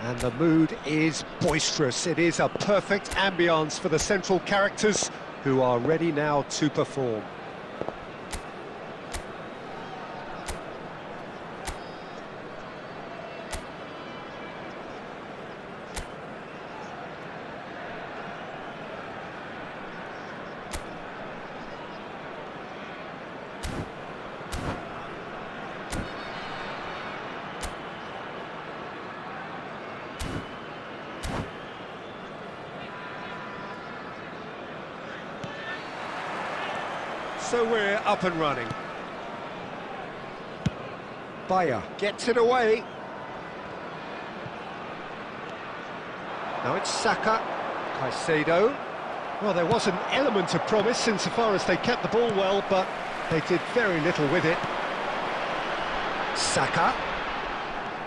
And the mood is boisterous. It is a perfect ambience for the central characters who are ready now to perform. So we're up and running. Bayer gets it away. Now it's Saka. Caicedo. Well, there was an element of promise insofar as they kept the ball well, but they did very little with it. Saka.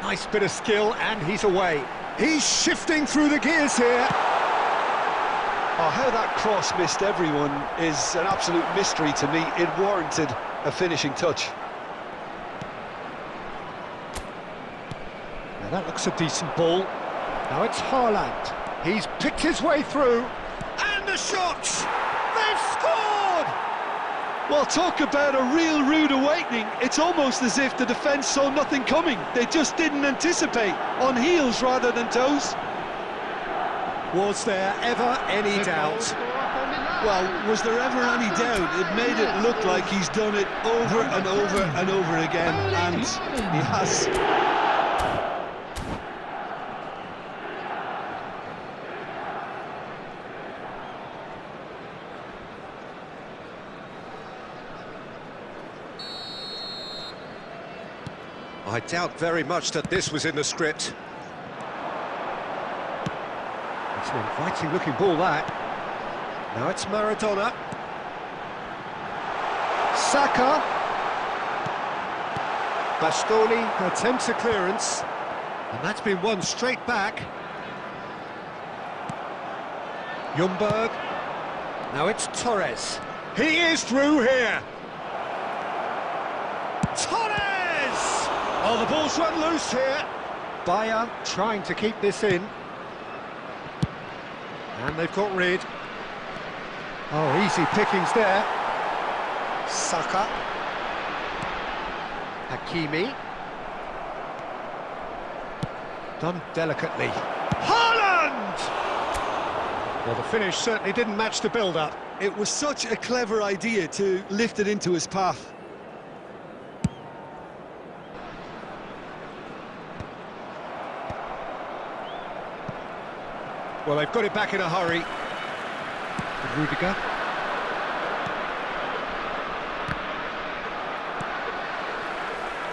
Nice bit of skill, and he's away. He's shifting through the gears here. Oh, how that cross missed everyone is an absolute mystery to me. It warranted a finishing touch. Now that looks a decent ball. Now it's Haaland. He's picked his way through. And the shot! They've scored! Well, talk about a real rude awakening. It's almost as if the defence saw nothing coming. They just didn't anticipate, on heels rather than toes. Was there ever any doubt? Well, was there ever any doubt? It made it look like he's done it over and over and over again, and he has. I doubt very much that this was in the script. It's an inviting-looking ball, that. Now it's Maradona. Saka. Bastoni attempts a clearance. And that's been won straight back. Ljungberg. Now it's Torres. He is through here. Torres! Oh, the ball's run loose here. Bayer trying to keep this in. And they've got rid. Oh, easy pickings there. Saka. Hakimi. Done delicately. Haaland! Well, the finish certainly didn't match the build-up. It was such a clever idea to lift it into his path. Well, they've got it back in a hurry. Rudiger.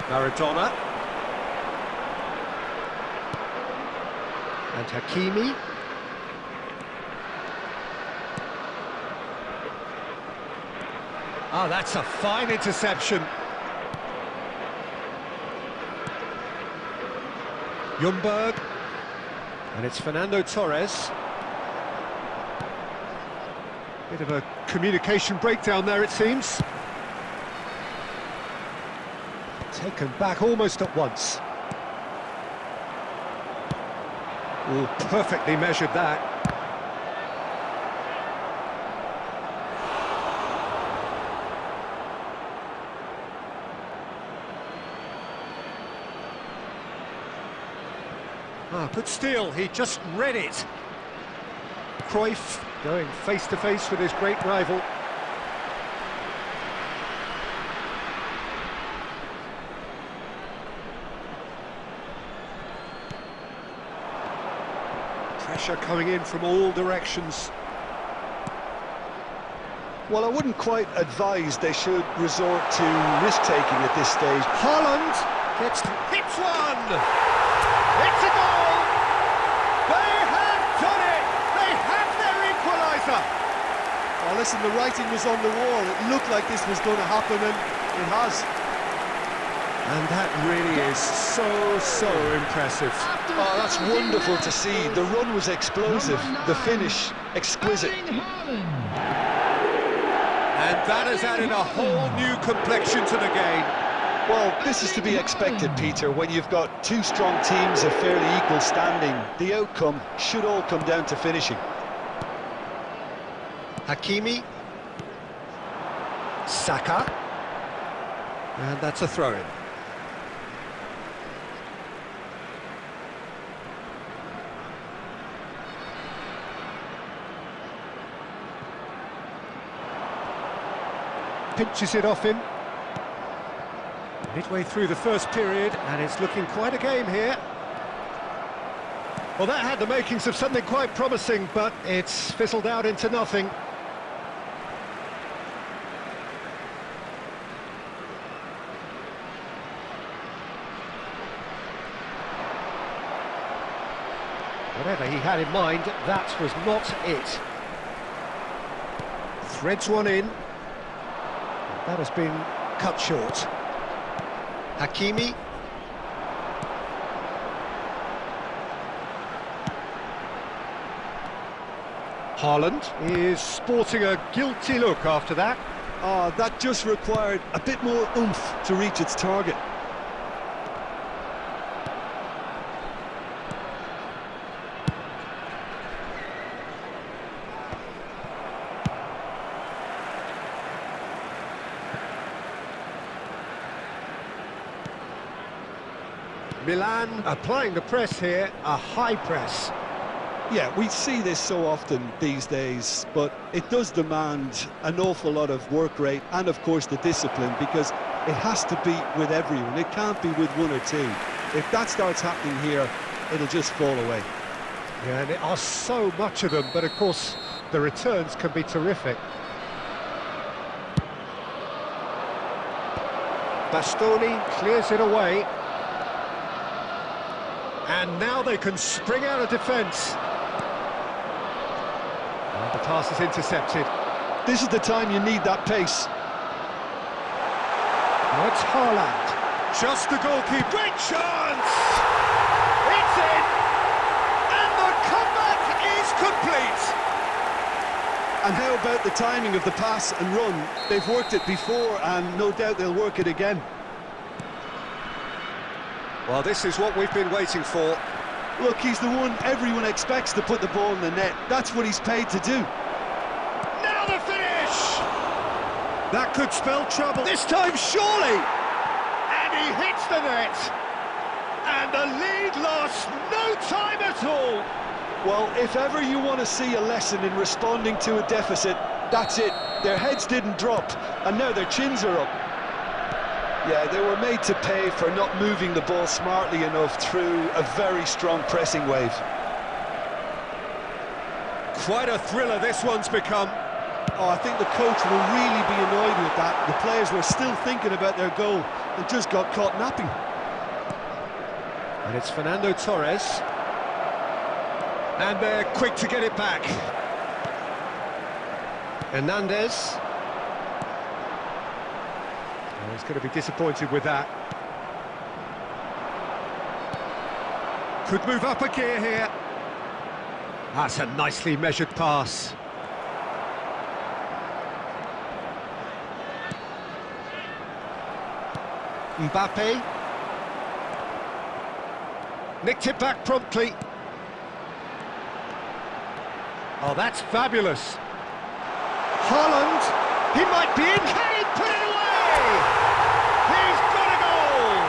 Maradona. And Hakimi. Ah, that's a fine interception. Ljungberg. And it's Fernando Torres. Bit of a communication breakdown there, it seems. Taken back almost at once. Oh, perfectly measured that. Ah, good steal, he just read it. Cruyff going face-to-face with his great rival. Pressure coming in from all directions. Well, I wouldn't quite advise they should resort to risk-taking at this stage. Haaland gets to hits one! It's a goal! They have done it! They have their equaliser! Well, listen, the writing was on the wall. It looked like this was going to happen, and it has. And that really is so impressive. Oh, that's wonderful to see. The run was explosive, the finish exquisite. And that has added a whole new complexion to the game. Well, this is to be expected, Peter. When you've got two strong teams of fairly equal standing, the outcome should all come down to finishing. Hakimi. Saka. And that's a throw-in. Pinches it off him. Midway through the first period, and it's looking quite a game here. Well, that had the makings of something quite promising, but it's fizzled out into nothing. Whatever he had in mind, that was not it. Threads one in. That has been cut short. Hakimi. Haaland is sporting a guilty look after that. That just required a bit more oomph to reach its target. Milan applying the press here, a high press. Yeah, we see this so often these days, but it does demand an awful lot of work rate and, of course, the discipline, because it has to be with everyone. It can't be with one or two. If that starts happening here, it'll just fall away. Yeah, and there are so much of them, but of course, the returns can be terrific. Bastoni clears it away. And now they can spring out of defence. And the pass is intercepted. This is the time you need that pace. Now it's Haaland. Just the goalkeeper. Great chance! It's in! And the comeback is complete! And how about the timing of the pass and run? They've worked it before, and no doubt they'll work it again. Well, this is what we've been waiting for. Look, he's the one everyone expects to put the ball in the net. That's what he's paid to do. Now the finish! That could spell trouble. This time, surely! And he hits the net. And the lead lasts no time at all. Well, if ever you want to see a lesson in responding to a deficit, that's it. Their heads didn't drop, and now their chins are up. Yeah, they were made to pay for not moving the ball smartly enough through a very strong pressing wave. Quite a thriller this one's become. Oh, I think the coach will really be annoyed with that. The players were still thinking about their goal and just got caught napping. And it's Fernando Torres. And they're quick to get it back. Hernandez. Oh, he's going to be disappointed with that. Could move up a gear here. That's a nicely measured pass. Mbappe. Nicked it back promptly. Oh, that's fabulous. Haaland, he might be in. Can he put it away? He's got a goal!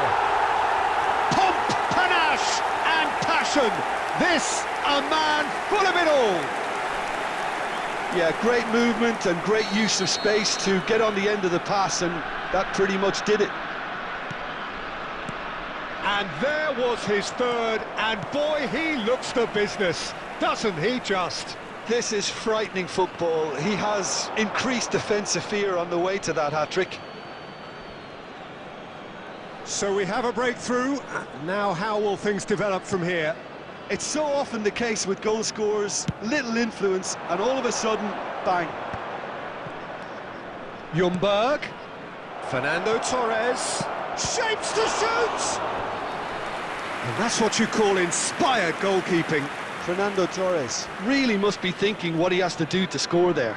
Pomp, panache and passion. This, a man full of it all. Yeah, great movement and great use of space to get on the end of the pass, and that pretty much did it. And there was his third, and boy, he looks the business, doesn't he just? This is frightening football. He has increased defensive fear on the way to that hat-trick. So we have a breakthrough. Now how will things develop from here? It's so often the case with goal scorers, little influence, and all of a sudden, bang. Ljungberg. Fernando Torres. Shapes to shoot! And that's what you call inspired goalkeeping. Fernando Torres really must be thinking what he has to do to score there.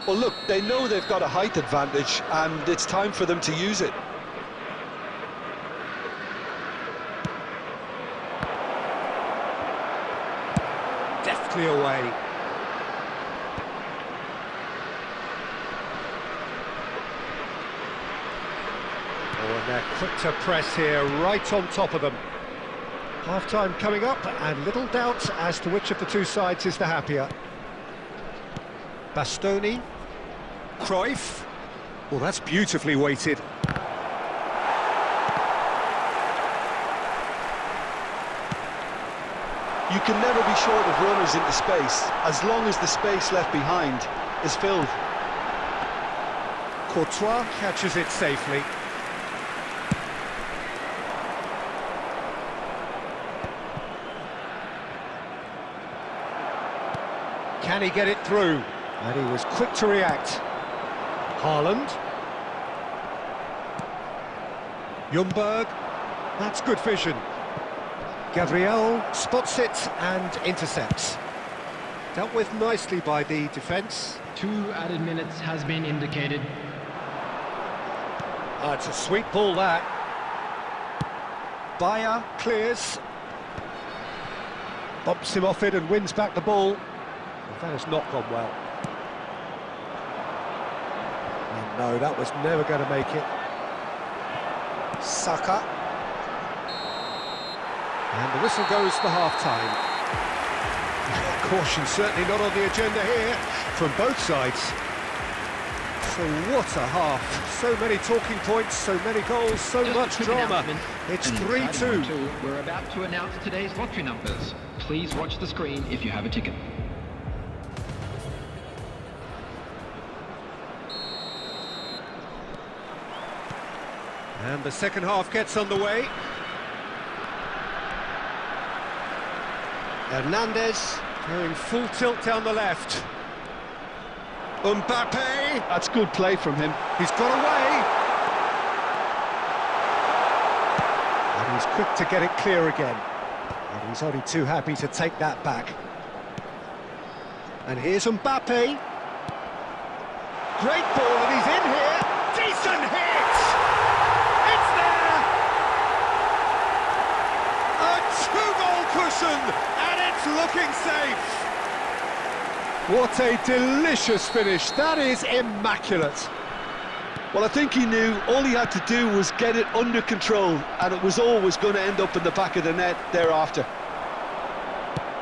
Well, look, they know they've got a height advantage, and it's time for them to use it. Deftly away. Oh, and they're quick to press here, right on top of them. Half-time coming up, and little doubt as to which of the two sides is the happier. Bastoni. Cruyff. Well, that's beautifully weighted. You can never be short of runners into space, as long as the space left behind is filled. Courtois catches it safely. Can he get it through? And he was quick to react. Haaland. Ljungberg. That's good vision. Gabriel spots it and intercepts. Dealt with nicely by the defence. 2 added minutes has been indicated. It's a sweet ball, that. Bayer clears. Bumps him off it and wins back the ball. That has not gone well. And no, that was never going to make it. Saka. And the whistle goes for half-time. Caution certainly not on the agenda here from both sides. So what a half. So many talking points, so many goals, so Just much a quick drama. announcement. It's And 3-2. We're about to announce today's lottery numbers. Please watch the screen if you have a ticket. And the second half gets underway. Hernandez going full tilt down the left. Mbappe. That's good play from him. He's got away. And he's quick to get it clear again. And he's only too happy to take that back. And here's Mbappe. Great ball, and he's in here. Decent hit! It's there! A two-goal cushion, and it's looking safe. What a delicious finish. That is immaculate. Well, I think he knew all he had to do was get it under control, and it was always going to end up in the back of the net thereafter.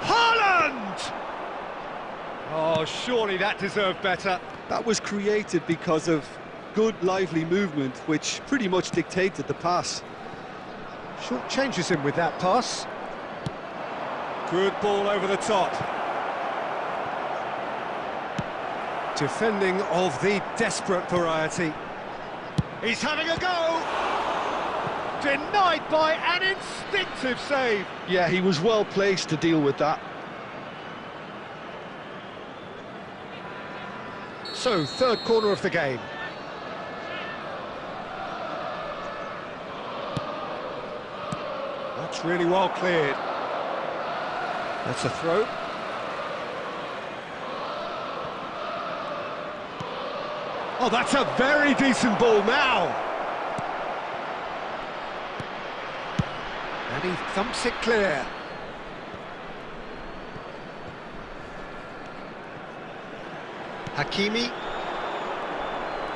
Haaland! Oh, surely that deserved better. That was created because of good, lively movement, which pretty much dictated the pass. Short changes him with that pass. Good ball over the top. Defending of the desperate variety. He's having a go! Denied by an instinctive save. Yeah, he was well placed to deal with that. So, third corner of the game. That's really well cleared. That's a throw. Oh, that's a very decent ball now. And he thumps it clear. Hakimi.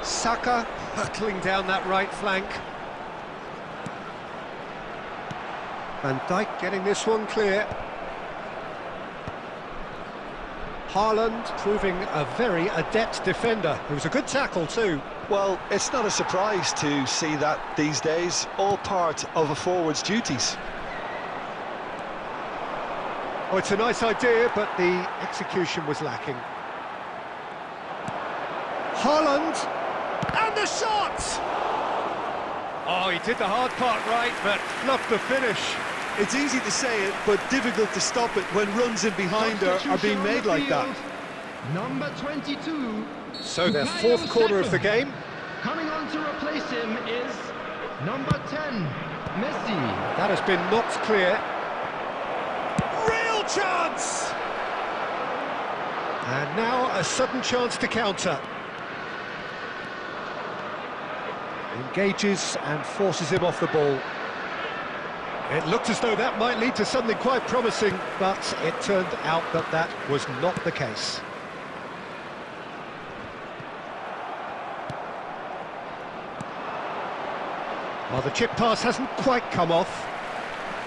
Saka hurtling down that right flank. Van Dijk getting this one clear. Haaland proving a very adept defender. It was a good tackle too. Well, it's not a surprise to see that these days, all part of a forward's duties. Oh, it's a nice idea, but the execution was lacking. Haaland, and the shot! Oh, he did the hard part right, but fluffed the finish. It's easy to say it, but difficult to stop it when runs in behind are being made like that. Number 22. So their fourth corner of the game. Coming on to replace him is number 10, Messi. That has been knocked clear. Real chance! And now a sudden chance to counter. Engages and forces him off the ball. It looked as though that might lead to something quite promising, but it turned out that that was not the case. Well, the chip pass hasn't quite come off.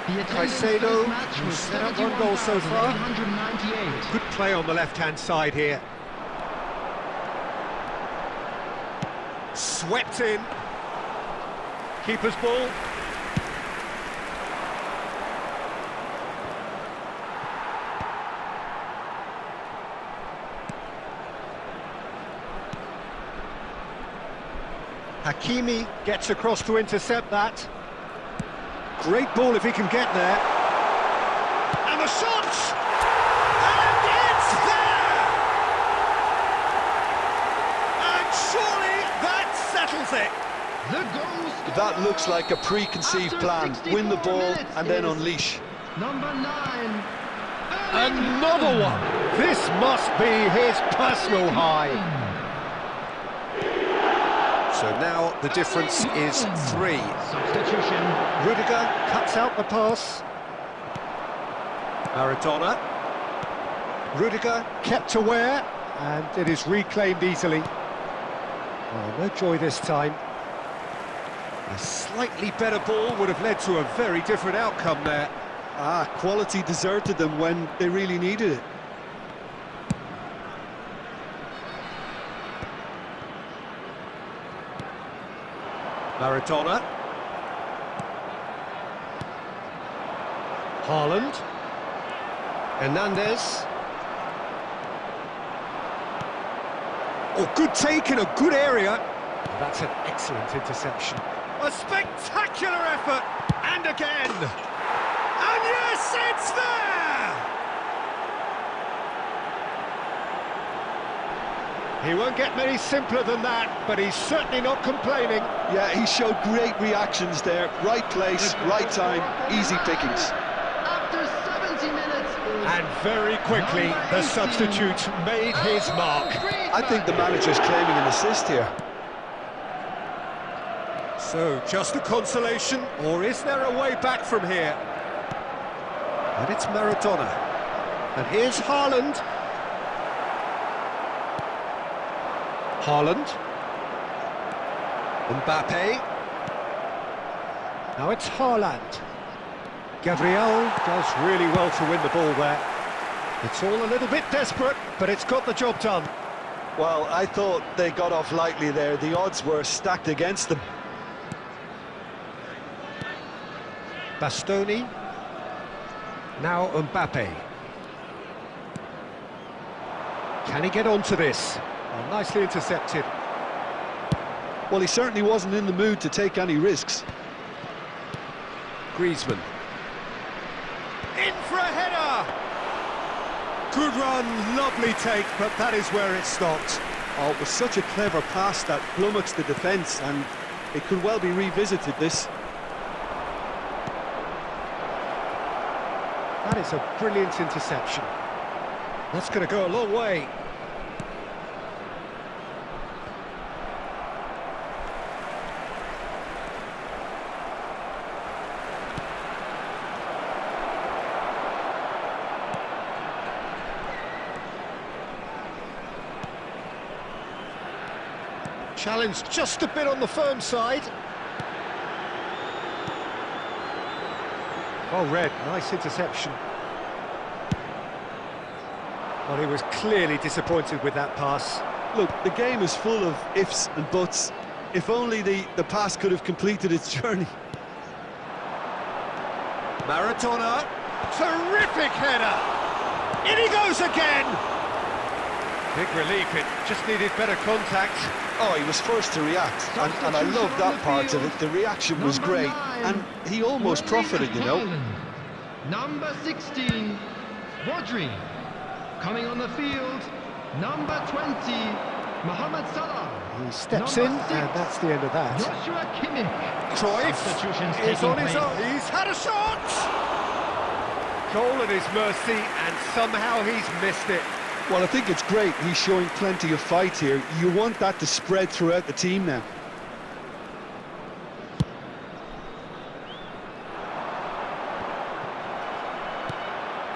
The attendance for Caicedo, this match was who's set up one goal so far. 71,898. Good play on the left-hand side here. Swept in. Keeper's ball. Hakimi gets across to intercept that. Great ball if he can get there. And the shot! And it's there! And surely that settles it. The goal scorer That looks like a preconceived after plan. 64 Win the ball minutes and then is unleash. Number 9. Another one! This must be his personal high. So now the difference is 3. Substitution. Rudiger cuts out the pass. Maradona. Rudiger kept aware, and it is reclaimed easily. Oh, no joy this time. A slightly better ball would have led to a very different outcome there. Quality deserted them when they really needed it. Maradona. Haaland. Hernandez. Oh, good take in a good area. That's an excellent interception. A spectacular effort. And again. And yes, it's there! He won't get many simpler than that, but he's certainly not complaining. Yeah, he showed great reactions there. Right place, right time, easy pickings. After 70 minutes. And very quickly, the substitute made his mark. I think the manager's claiming an assist here. So, just a consolation, or is there a way back from here? And it's Maradona. And here's Haaland. Haaland. Mbappe. Now it's Haaland. Gabriel does really well to win the ball there. It's all a little bit desperate, but it's got the job done. Well, I thought they got off lightly there. The odds were stacked against them. Bastoni. Now Mbappe. Can he get onto this? Oh, nicely intercepted. Well, he certainly wasn't in the mood to take any risks. Griezmann. In for a header! Good run, lovely take, but that is where it stopped. Oh, it was such a clever pass that flummoxed the defence, and it could well be revisited, this. That is a brilliant interception. That's going to go a long way. Challenge just a bit on the firm side. Well read, nice interception. Well, he was clearly disappointed with that pass. Look, the game is full of ifs and buts. If only the pass could have completed its journey. Maradona, terrific header! In he goes again! Big relief, it just needed better contact. Oh, he was first to react, and I love that part of it. The reaction was great, and he almost profited, you know. Number 16, Rodri. Coming on the field, number 20, Mohamed Salah. He steps in, and that's the end of that. Joshua Kimmich. Substitutions Cruyff is taking on his place. own. He's had a shot! Goal at his mercy, and somehow he's missed it. Well, I think it's great. He's showing plenty of fight here. You want that to spread throughout the team now.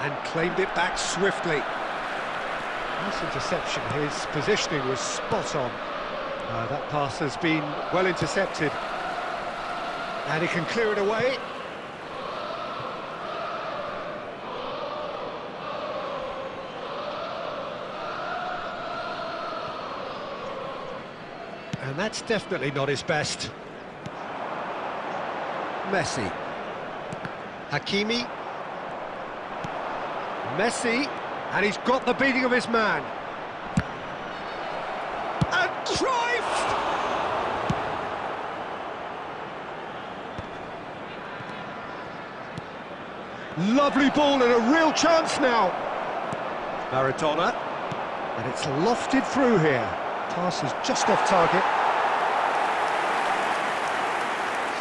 And claimed it back swiftly. Nice interception, his positioning was spot on. That pass has been well intercepted. And he can clear it away. And that's definitely not his best. Messi. Hakimi. Messi. And he's got the beating of his man. And Cruyff! Lovely ball and a real chance now. Maradona. And it's lofted through here. Pass is just off target.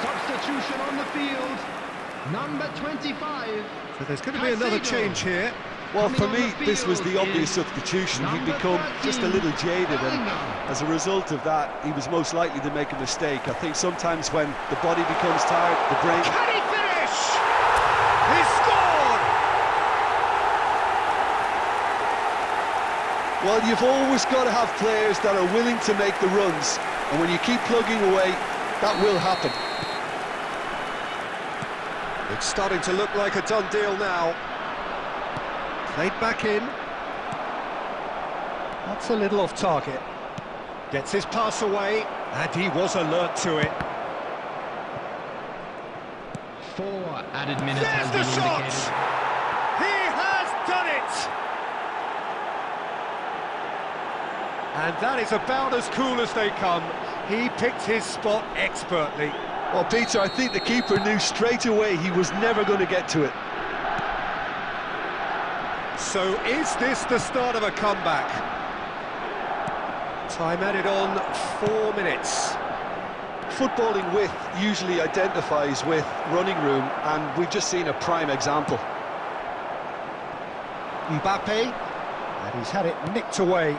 Substitution on the field. Number 25. So there's going to be another change here. Well, for me, this was the obvious substitution. He'd become just a little jaded, and as a result of that, he was most likely to make a mistake. I think sometimes when the body becomes tired, the brain... Can he finish? He scored! Well, you've always got to have players that are willing to make the runs, and when you keep plugging away, that will happen. It's starting to look like a done deal now. Played back in. That's a little off target. Gets his pass away, and he was alert to it. 4 added minutes There's has the been shot! indicated. He has done it! And that is about as cool as they come. He picked his spot expertly. Well, Peter, I think the keeper knew straight away he was never going to get to it. So is this the start of a comeback? Time added on 4 minutes. Footballing width usually identifies with running room, and we've just seen a prime example. Mbappe, and he's had it nicked away.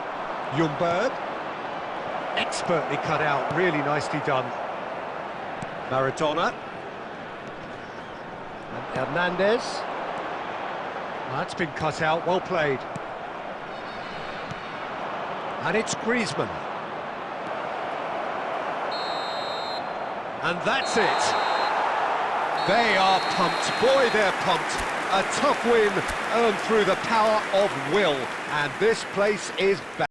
Ljungberg, expertly cut out, really nicely done. Maradona. And Hernandez. That's been cut out, well played. And it's Griezmann. And that's it. They are pumped, boy they're pumped. A tough win earned through the power of will. And this place is back.